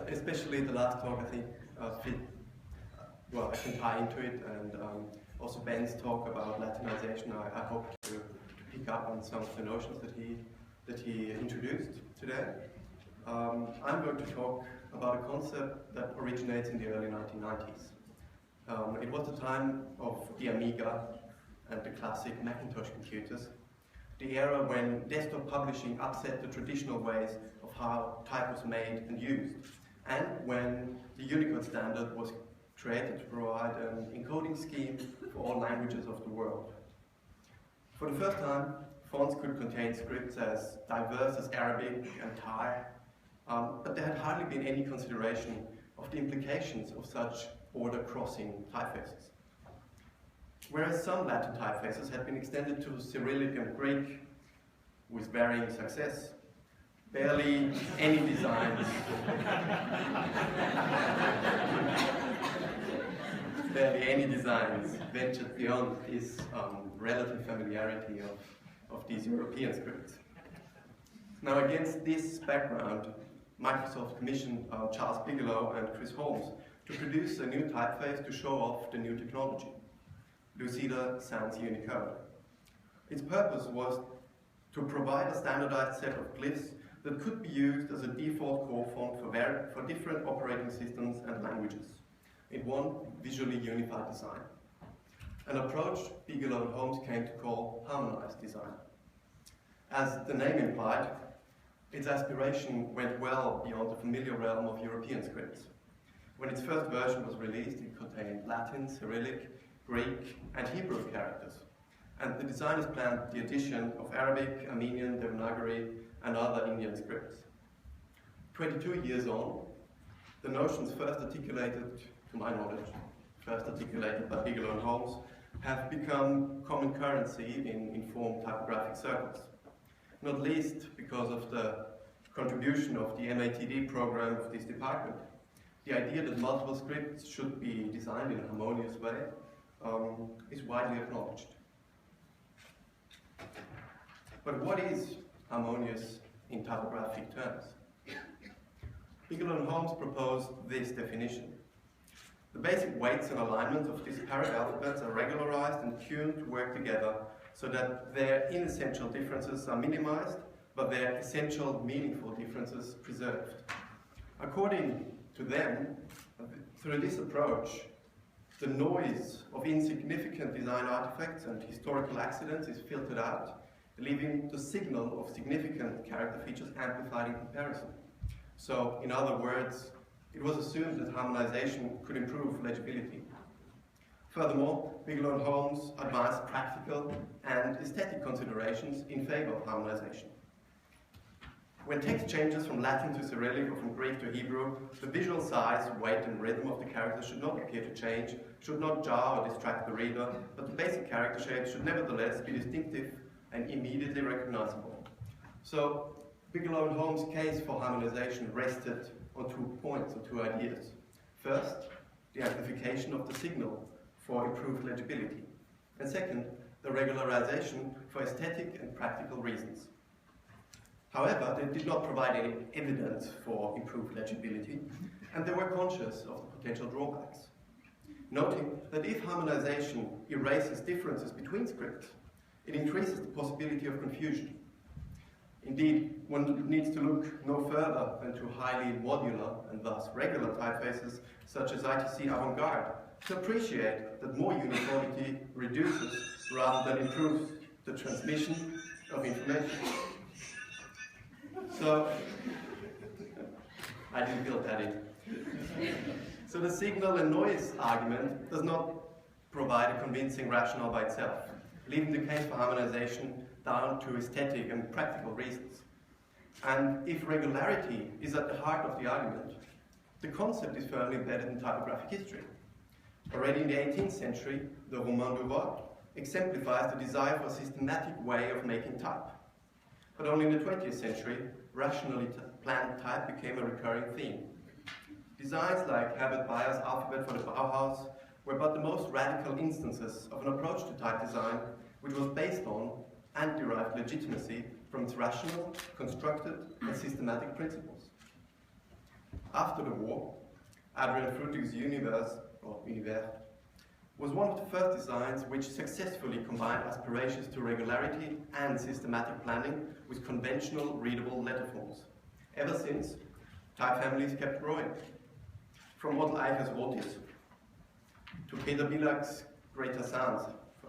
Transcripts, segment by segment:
Especially the last talk, I think, I can tie into it, and also Ben's talk about Latinization. I hope to pick up on some of the notions that he introduced today. I'm going to talk about a concept that originates in the early 1990s. It was the time of the Amiga and the classic Macintosh computers, the era when desktop publishing upset the traditional ways of how type was made and used, and when the Unicode standard was created to provide an encoding scheme for all languages of the world. For the first time, fonts could contain scripts as diverse as Arabic and Thai, but there had hardly been any consideration of the implications of such border-crossing typefaces. Whereas some Latin typefaces had been extended to Cyrillic and Greek with varying success, barely any designs ventured beyond this relative familiarity of these European scripts. Now, against this background, Microsoft commissioned Charles Bigelow and Chris Holmes to produce a new typeface to show off the new technology, Lucida sans Unicode. Its purpose was to provide a standardized set of glyphs that could be used as a default core font for different operating systems and languages in one visually unified design, an approach Bigelow and Holmes came to call Harmonized design. As the name implied, its aspiration went well beyond the familiar realm of European scripts. When its first version was released, it contained Latin, Cyrillic, Greek, and Hebrew characters, and the designers planned the addition of Arabic, Armenian, Devanagari, and other Indian scripts. 22 years on, the notions first articulated, to my knowledge, first articulated by Bigelow and Holmes, have become common currency in informed typographic circles, not least because of the contribution of the MATD program of this department. The idea that multiple scripts should be designed in a harmonious way is widely acknowledged. But what is harmonious in typographic terms? Bigelow and Holmes proposed this definition. The basic weights and alignments of disparate alphabets are regularized and tuned to work together so that their inessential differences are minimized, but their essential, meaningful differences preserved. According to them, through this approach, the noise of insignificant design artifacts and historical accidents is filtered out, leaving the signal of significant character features amplified in comparison. So, in other words, it was assumed that harmonization could improve legibility. Furthermore, Bigelow and Holmes advanced practical and aesthetic considerations in favor of harmonization. When text changes from Latin to Cyrillic or from Greek to Hebrew, the visual size, weight, and rhythm of the characters should not appear to change, should not jar or distract the reader, but the basic character shapes should nevertheless be distinctive and immediately recognizable. So, Bigelow and Holmes' case for harmonization rested on 2 points or 2 ideas. First, the amplification of the signal for improved legibility. And second, the regularization for aesthetic and practical reasons. However, they did not provide any evidence for improved legibility, and they were conscious of the potential drawbacks, noting that if harmonization erases differences between scripts, it increases the possibility of confusion. Indeed, one needs to look no further than to highly modular and thus regular typefaces such as ITC Avant-Garde to appreciate that more uniformity reduces rather than improves the transmission of information. So, I didn't build that in. So the signal and noise argument does not provide a convincing rationale by itself, leaving the case for harmonization down to aesthetic and practical reasons. And if regularity is at the heart of the argument, the concept is firmly embedded in typographic history. Already in the 18th century, the Roman de Voix exemplifies the desire for a systematic way of making type. But only in the 20th century, rationally planned type became a recurring theme. Designs like Herbert Bayer's alphabet for the Bauhaus were but the most radical instances of an approach to type design which was based on and derived legitimacy from its rational, constructed, and systematic principles. after the war, Adrian Frutig's Univers was one of the first designs which successfully combined aspirations to regularity and systematic planning with conventional readable letter forms. Ever since, type families kept growing. From Otto Eicher's Rotis to Peter Bilag's Greater Sans,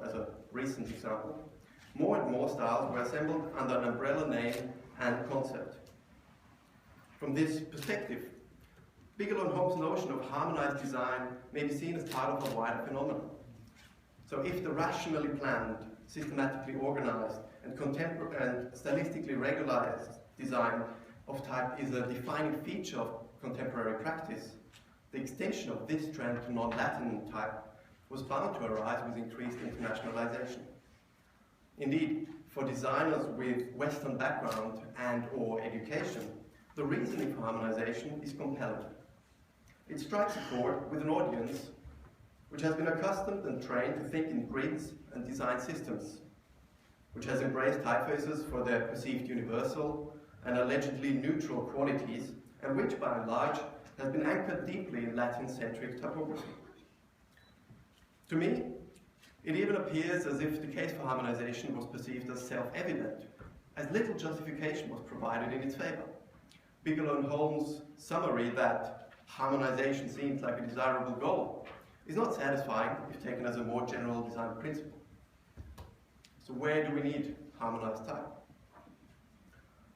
as a recent example, more and more styles were assembled under an umbrella name and concept. From this perspective, Bigelow & Holmes' notion of harmonized design may be seen as part of a wider phenomenon. So if the rationally planned, systematically organized, and stylistically regularized design of type is a defining feature of contemporary practice, the extension of this trend to non-Latin type was bound to arise with increased internationalization. Indeed, for designers with Western background and/or education, the reasoning for harmonization is compelling. It strikes a chord with an audience which has been accustomed and trained to think in grids and design systems, which has embraced typefaces for their perceived universal and allegedly neutral qualities, and which, by and large, has been anchored deeply in Latin-centric typography. To me, it even appears as if the case for harmonization was perceived as self-evident, as little justification was provided in its favor. Bigelow & Holmes' summary that harmonization seems like a desirable goal is not satisfying if taken as a more general design principle. So where do we need harmonized type?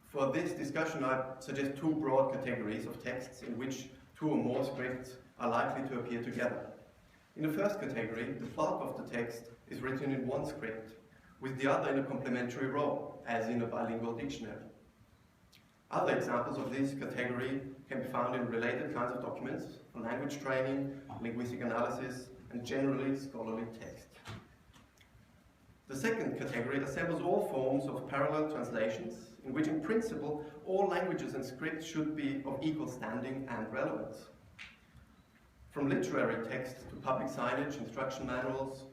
For this discussion, I suggest two broad categories of texts in which two or more scripts are likely to appear together. In the first category, the bulk of the text is written in one script, with the other in a complementary role, as in a bilingual dictionary. Other examples of this category can be found in related kinds of documents, for language training, linguistic analysis, and generally scholarly text. The second category assembles all forms of parallel translations, in which in principle all languages and scripts should be of equal standing and relevance. From literary text to public signage, instruction manuals,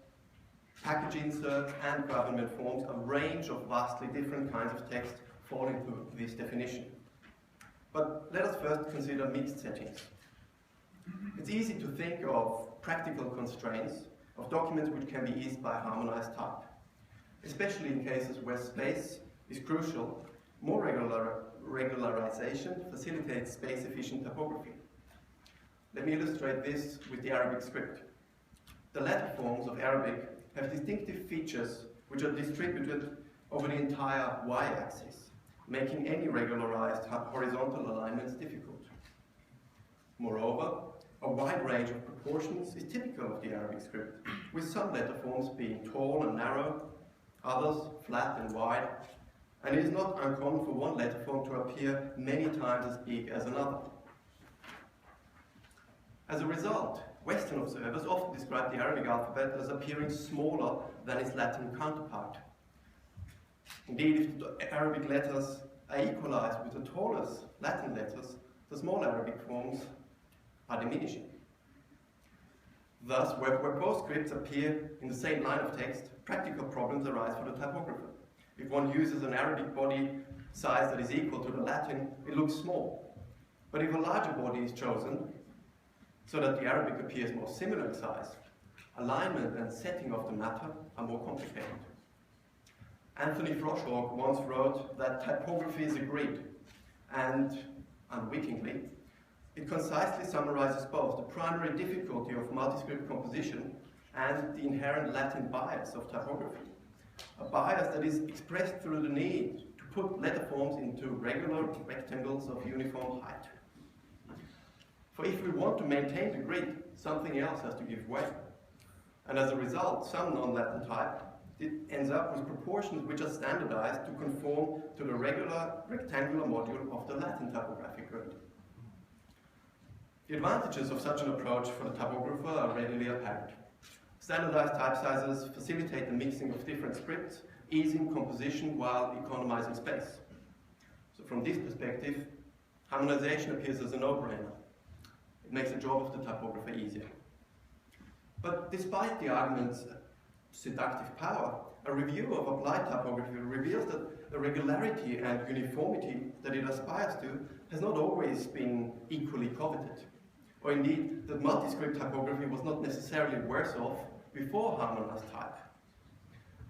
package inserts, and government forms, a range of vastly different kinds of text fall into this definition. But let us first consider mixed settings. It's easy to think of practical constraints of documents which can be eased by harmonized type, especially in cases where space is crucial. More regularization facilitates space-efficient typography. Let me illustrate this with the Arabic script. The letter forms of Arabic have distinctive features which are distributed over the entire y-axis, making any regularized horizontal alignments difficult. Moreover, a wide range of proportions is typical of the Arabic script, with some letter forms being tall and narrow, others flat and wide, and it is not uncommon for one letter form to appear many times as big as another. As a result, Western observers often describe the Arabic alphabet as appearing smaller than its Latin counterpart. Indeed, if the Arabic letters are equalized with the tallest Latin letters, the small Arabic forms are diminishing. Thus, where both scripts appear in the same line of text, practical problems arise for the typographer. If one uses an Arabic body size that is equal to the Latin, it looks small. But if a larger body is chosen, so that the Arabic appears more similar in size, alignment and setting of the matter are more complicated. Anthony Froshawk once wrote that typography is a grid, and, unwittingly, it concisely summarizes both the primary difficulty of multi-script composition and the inherent Latin bias of typography. A bias that is expressed through the need to put letter forms into regular rectangles of uniform height. For if we want to maintain the grid, something else has to give way. And as a result, some non-Latin type ends up with proportions which are standardized to conform to the regular rectangular module of the Latin typographic grid. The advantages of such an approach for the typographer are readily apparent. Standardized type sizes facilitate the mixing of different scripts, easing composition while economizing space. So from this perspective, harmonization appears as a no-brainer. It makes the job of the typographer easier. But despite the arguments seductive power, a review of applied typography reveals that the regularity and uniformity that it aspires to has not always been equally coveted, or indeed that multi-script typography was not necessarily worse off before harmonized type.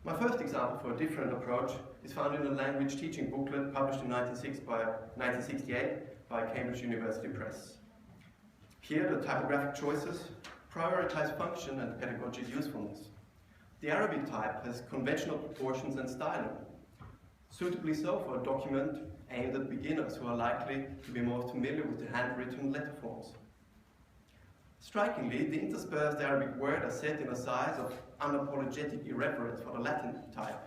My first example for a different approach is found in a language teaching booklet published in 1968 by Cambridge University Press. Here, the typographic choices prioritize function and pedagogic usefulness. The Arabic type has conventional proportions and styling, suitably so for a document aimed at beginners who are likely to be more familiar with the handwritten letter forms. Strikingly, the interspersed Arabic words are set in a size of unapologetic irreverence for the Latin type,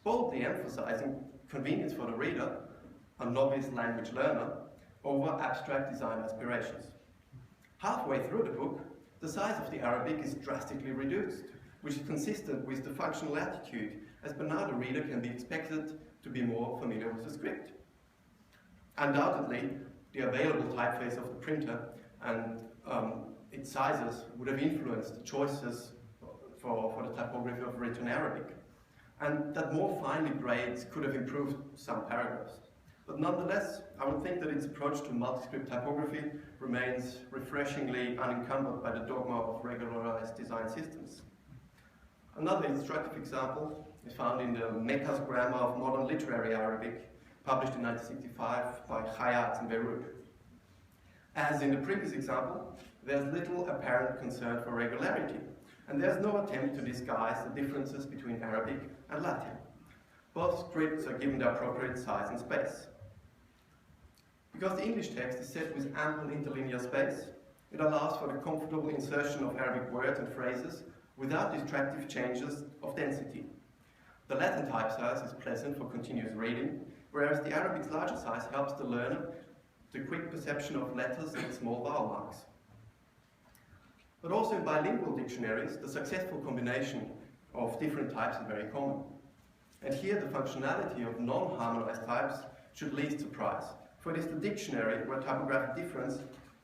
boldly emphasizing convenience for the reader, a novice language learner, over abstract design aspirations. Halfway through the book, the size of the Arabic is drastically reduced, which is consistent with the functional attitude, as by now the reader can be expected to be more familiar with the script. Undoubtedly, the available typeface of the printer and its sizes would have influenced the choices for the typography of written Arabic, and that more finely grades could have improved some paragraphs. But nonetheless, I would think that its approach to multi-script typography remains refreshingly unencumbered by the dogma of regularized design systems. Another instructive example is found in the Mecca's Grammar of Modern Literary Arabic, published in 1965 by Hayat in Beirut. As in the previous example, there's little apparent concern for regularity, and there's no attempt to disguise the differences between Arabic and Latin. Both scripts are given their appropriate size and space. Because the English text is set with ample interlinear space, it allows for the comfortable insertion of Arabic words and phrases without distractive changes of density. The Latin type size is pleasant for continuous reading, whereas the Arabic's larger size helps the learner the quick perception of letters and small vowel marks. But also in bilingual dictionaries, the successful combination of different types is very common. And here the functionality of non-harmonized types should least surprise, for it is the dictionary where typographic difference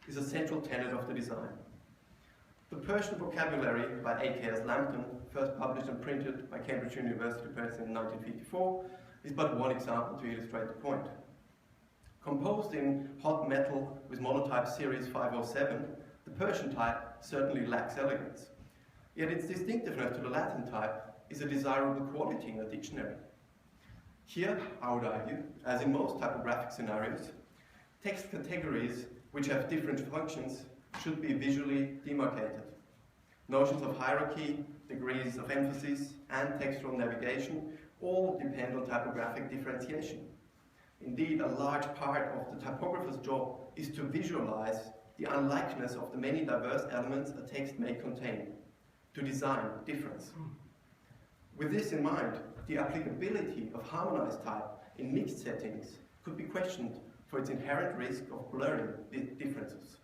is a central tenet of the design. The Persian vocabulary by A.K.S. Lambton, first published and printed by Cambridge University Press in 1954, is but one example to illustrate the point. Composed in hot metal with monotype series 507, the Persian type certainly lacks elegance. Yet its distinctiveness to the Latin type is a desirable quality in a dictionary. Here, I would argue, as in most typographic scenarios, text categories which have different functions should be visually demarcated. Notions of hierarchy, degrees of emphasis, and textual navigation all depend on typographic differentiation. Indeed, a large part of the typographer's job is to visualize the unlikeness of the many diverse elements a text may contain, to design difference. With this in mind, the applicability of harmonized type in mixed settings could be questioned for its inherent risk of blurring differences.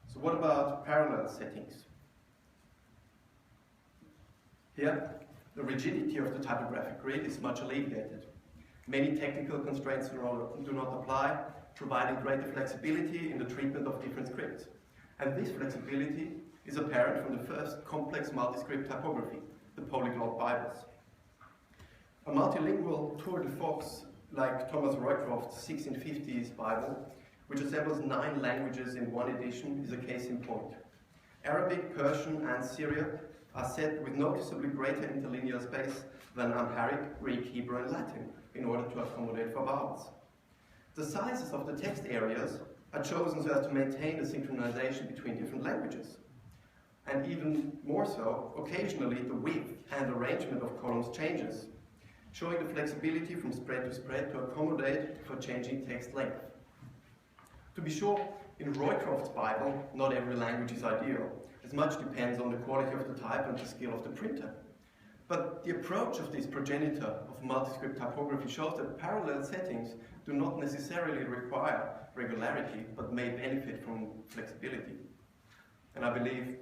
So what about parallel settings? Here, the rigidity of the typographic grid is much alleviated. Many technical constraints do not apply, providing greater flexibility in the treatment of different scripts. And this flexibility is apparent from the first complex multi-script typography, the polyglot Bibles. A multilingual tour de force like Thomas Roycroft's 1650s Bible, which assembles 9 languages in one edition, is a case in point. Arabic, Persian, and Syriac are set with noticeably greater interlinear space than Amharic, Greek, Hebrew, and Latin in order to accommodate for vowels. The sizes of the text areas are chosen so as to maintain the synchronization between different languages. And even more so, occasionally the width and arrangement of columns changes, showing the flexibility from spread to spread to accommodate for changing text length. To be sure, in Roycroft's Bible, not every language is ideal, as much depends on the quality of the type and the skill of the printer. But the approach of this progenitor of multi-script typography shows that parallel settings do not necessarily require regularity, but may benefit from flexibility. And I believe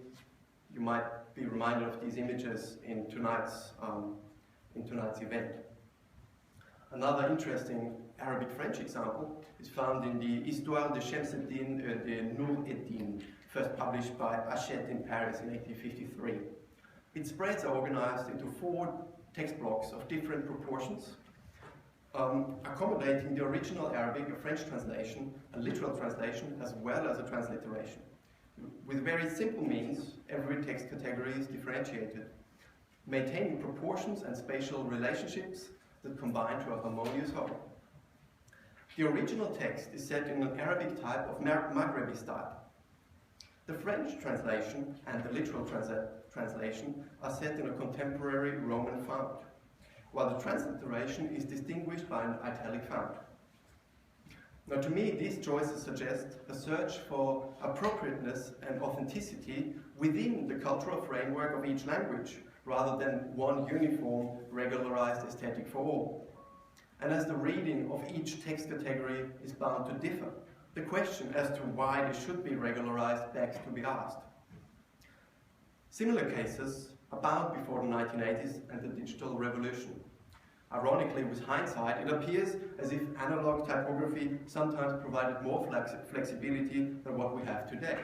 you might be reminded of these images in tonight's event. Another interesting Arabic-French example is found in the Histoire de Shemseddin de Nour-Eddin, first published by Hachette in Paris in 1853. Its spreads are organized into 4 text blocks of different proportions, accommodating the original Arabic, a French translation, a literal translation, as well as a transliteration. With very simple means, every text category is differentiated, maintaining proportions and spatial relationships that combine to a harmonious whole. The original text is set in an Arabic type of Maghrebi style. The French translation and the literal translation are set in a contemporary Roman font, while the transliteration is distinguished by an italic font. Now, to me, these choices suggest a search for appropriateness and authenticity within the cultural framework of each language, rather than one uniform, regularized aesthetic for all. And as the reading of each text category is bound to differ, the question as to why they should be regularized begs to be asked. Similar cases abound before the 1980s and the digital revolution. Ironically, with hindsight, it appears as if analog typography sometimes provided more flexibility than what we have today.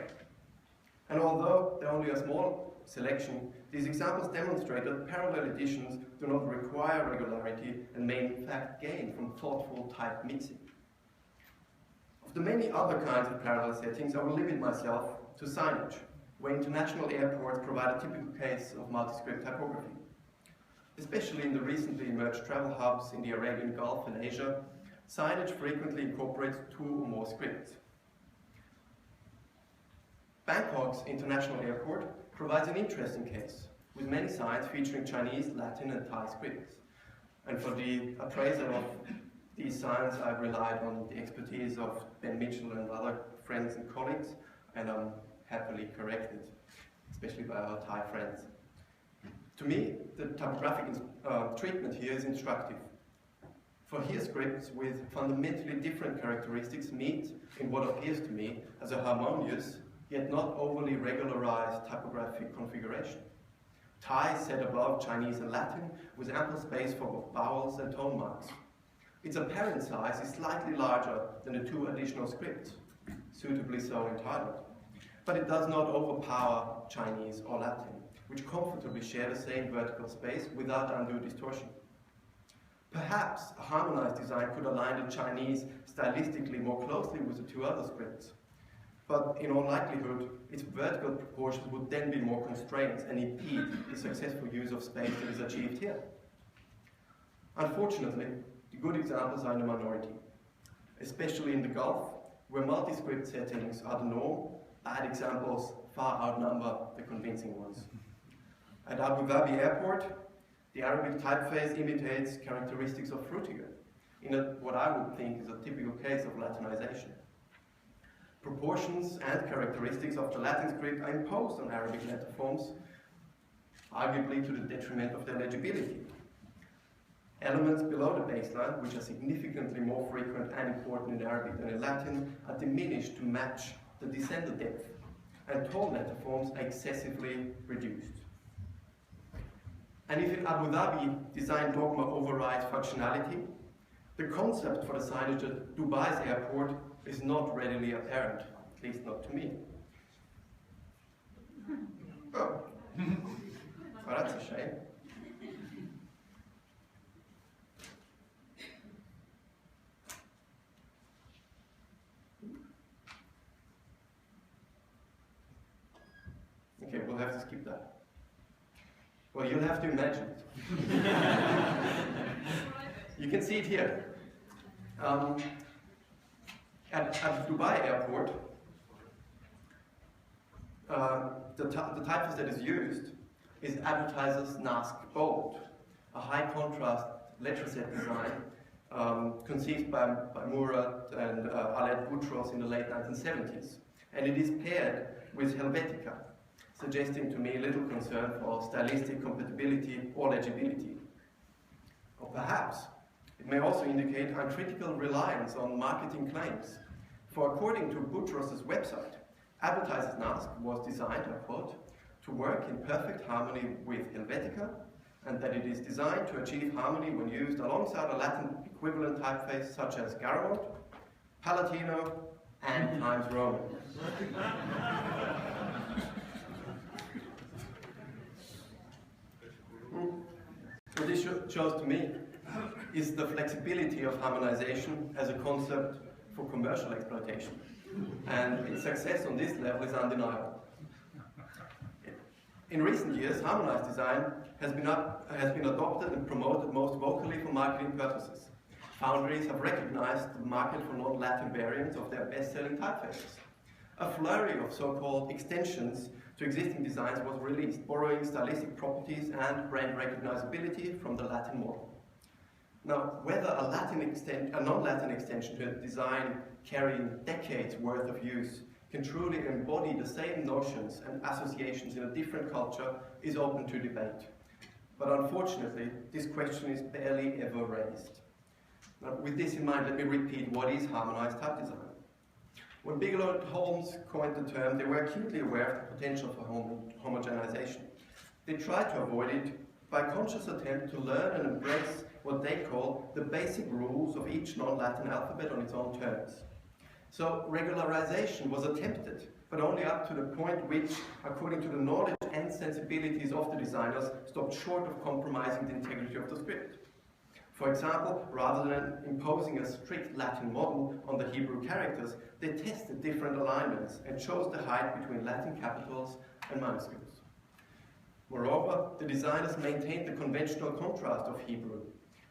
And although they're only a small selection, these examples demonstrate that parallel editions do not require regularity and may in fact gain from thoughtful type mixing. Of the many other kinds of parallel settings, I will limit myself to signage, where international airports provide a typical case of multi-script typography. Especially in the recently emerged travel hubs in the Arabian Gulf and Asia, signage frequently incorporates 2 or more scripts. Bangkok's International Airport provides an interesting case, with many signs featuring Chinese, Latin and Thai scripts. And for the appraisal of these signs, I've relied on the expertise of Ben Mitchell and other friends and colleagues, and I'm happily corrected, especially by our Thai friends. To me, the typographic treatment here is instructive. For here scripts with fundamentally different characteristics meet in what appears to me as a harmonious, yet not overly regularized typographic configuration. Thai set above Chinese and Latin with ample space for vowels and tone marks. Its apparent size is slightly larger than the 2 additional scripts, suitably so entitled. But it does not overpower Chinese or Latin, which comfortably share the same vertical space without undue distortion. Perhaps a harmonized design could align the Chinese stylistically more closely with the 2 other scripts, but in all likelihood, its vertical proportions would then be more constrained and impede the successful use of space that is achieved here. Unfortunately, the good examples are in the minority, especially in the Gulf, where multi-script settings are the norm. Bad examples far outnumber the convincing ones. At Abu Dhabi Airport, the Arabic typeface imitates characteristics of Frutiger, in what I would think is a typical case of Latinization. Proportions and characteristics of the Latin script are imposed on Arabic letter forms, arguably to the detriment of their legibility. Elements below the baseline, which are significantly more frequent and important in Arabic than in Latin, are diminished to match the descender depth, and tall letter forms are excessively reduced. And if in Abu Dhabi design dogma overrides functionality, the concept for the signage at Dubai's airport is not readily apparent, at least not to me. Oh, well, that's a shame. Okay, we'll have to skip that. Well, you'll have to imagine it. You can see it here. At Dubai airport, the typeface that is used is Advertiser's Nask Bold, a high contrast letter set design conceived by Murat and Aled Boutros in the late 1970s. And it is paired with Helvetica, suggesting to me little concern for stylistic compatibility or legibility. Or perhaps it may also indicate uncritical reliance on marketing claims. For according to Boutros' website, Advertiser's Nask was designed, I quote, to work in perfect harmony with Helvetica, and that it is designed to achieve harmony when used alongside a Latin equivalent typeface such as Garamond, Palatino, and Times Roman. shows to me is the flexibility of harmonization as a concept for commercial exploitation. And its success on this level is undeniable. In recent years, harmonized design has been adopted and promoted most vocally for marketing purposes. Foundries have recognized the market for non-Latin variants of their best-selling typefaces. A flurry of so-called extensions to existing designs was released, borrowing stylistic properties and brand recognizability from the Latin model. Now, whether a non-Latin extension to a design carrying decades worth of use can truly embody the same notions and associations in a different culture is open to debate. But unfortunately, this question is barely ever raised. Now, with this in mind, let me repeat what is harmonized type design. When Bigelow and Holmes coined the term, they were acutely aware of the potential for homogenization. They tried to avoid it by a conscious attempt to learn and embrace what they call the basic rules of each non-Latin alphabet on its own terms. So regularization was attempted, but only up to the point which, according to the knowledge and sensibilities of the designers, stopped short of compromising the integrity of the script. For example, rather than imposing a strict Latin model on the Hebrew characters, they tested different alignments and chose the height between Latin capitals and minuscules. Moreover, the designers maintained the conventional contrast of Hebrew,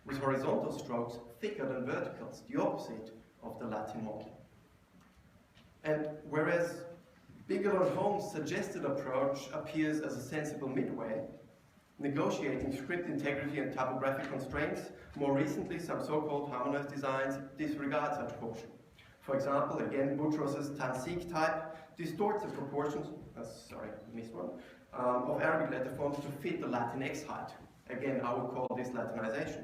with horizontal strokes thicker than verticals, the opposite of the Latin model. And whereas Bigelow and Holmes' suggested approach appears as a sensible midway, negotiating script integrity and typographic constraints, more recently some so-called harmonized designs disregard such caution. For example, again, Boutros' Tansik type distorts the proportions, of Arabic letter forms to fit the Latin X height. Again, I would call this Latinization.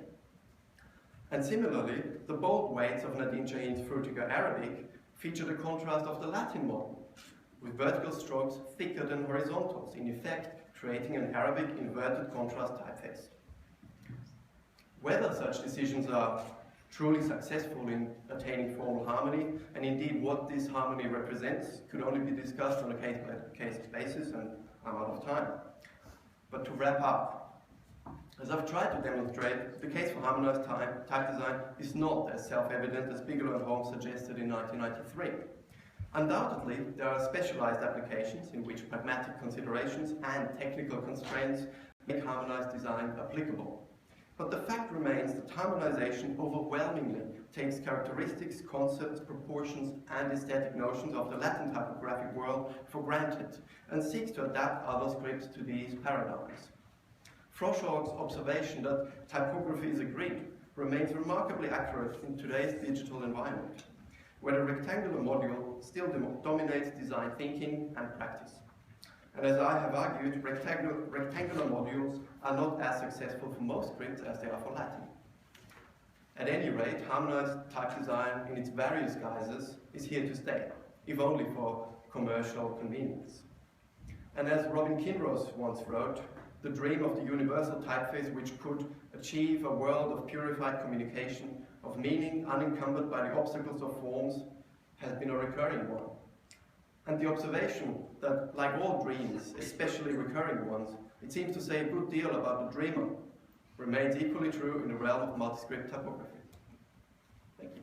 And similarly, the bold weights of Nadine Shahin's Frutiger Arabic feature the contrast of the Latin model, with vertical strokes thicker than horizontals, in effect creating an Arabic inverted contrast typeface. Whether such decisions are truly successful in attaining formal harmony, and indeed what this harmony represents, could only be discussed on a case-by-case basis, and I'm out of time. But to wrap up, as I've tried to demonstrate, the case for harmonized type design is not as self-evident as Bigelow and Holmes suggested in 1993. Undoubtedly, there are specialized applications in which pragmatic considerations and technical constraints make harmonized design applicable. But the fact remains that harmonization overwhelmingly takes characteristics, concepts, proportions, and aesthetic notions of the Latin typographic world for granted, and seeks to adapt other scripts to these paradigms. Froschog's observation that typography is a grid remains remarkably accurate in today's digital environment, where the rectangular module still dominates design thinking and practice. And as I have argued, rectangular modules are not as successful for most scripts as they are for Latin. At any rate, harmonized type design in its various guises is here to stay, if only for commercial convenience. And as Robin Kinross once wrote, the dream of the universal typeface which could achieve a world of purified communication, of meaning unencumbered by the obstacles of forms, has been a recurring one. And the observation that, like all dreams, especially recurring ones, it seems to say a good deal about the dreamer, remains equally true in the realm of multi-script typography. Thank you.